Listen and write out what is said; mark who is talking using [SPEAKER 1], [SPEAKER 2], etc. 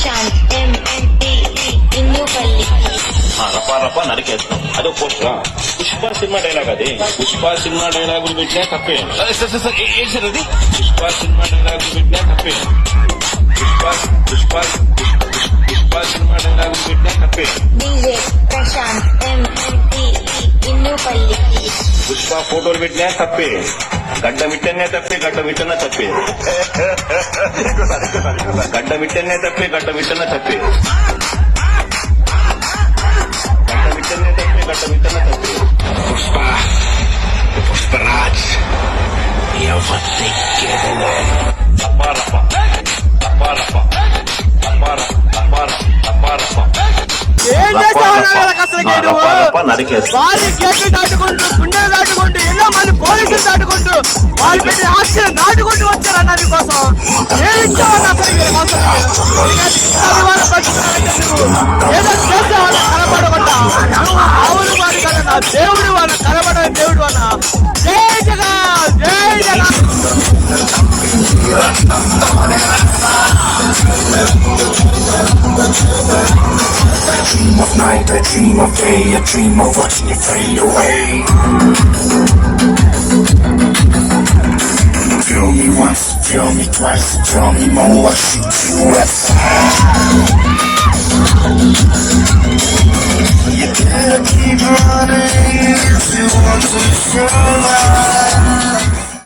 [SPEAKER 1] Prashanth MNT ఇన్యూపల్లి
[SPEAKER 2] రపా రపా నరికేస్తాం అదో poster. Pushpa cinema dialogue అది. Pushpa cinema డైలాగులు పెట్టినా తప్పే.
[SPEAKER 3] ఏంటి సార్ అది?
[SPEAKER 2] పుష్ప సినిమా డైలాగులు పెట్టినా తప్పే. పుష్ప సినిమా డైలాగులు పెట్టినా తప్పే.
[SPEAKER 1] DJ ప్రశాంత్ MNT ఇన్యూపల్లి
[SPEAKER 2] పుష్ప ఫోటోలు పెట్టినా తప్పే. గడ్డ విట్టనే తప్పే, గడ్డ విట్టన తప్పే. గడ్డ విట్టనే తప్పే, గడ్డ విట్టన తప్పే. గడ్డ విట్టనే తప్పే, గడ్డ విట్టన తప్పే.
[SPEAKER 3] పుష్పరాజ్ ఎవరి
[SPEAKER 2] రపా రపా రపా రపా రపా రపా రపా రపా
[SPEAKER 4] ఏం చేస్తావు అసలు నువ్వు?
[SPEAKER 2] నరికేస్తా.
[SPEAKER 4] వాళ్ళు గేట్లు దాటుకుంటూ గుండెలు దాటుకుంటూ ఎన్నో మంది పోలీసులు దాటుకుంటూ వాళ్ళు పెట్టి యాక్షన్ దాటుకుంటూ వచ్చారన్న నీ కోసం. ఏం ఇచ్చావన్న అసలు వీళ్ళ కోసం? వాళ్ళు బతుకున్నారంటే నువ్వు ఏదో చేస్తే వాళ్ళని కనపడకుండా నువ్వు ఆవులు వాడు కదా, నా దేవుడు వాళ్ళ కనపడని దేవుడు అన్న. జై జగన్, జై Jagan.
[SPEAKER 5] Dream of night, I dream of day, I dream of watching you fade away. Feel me once, feel me twice, feel me more, I shoot you at sight.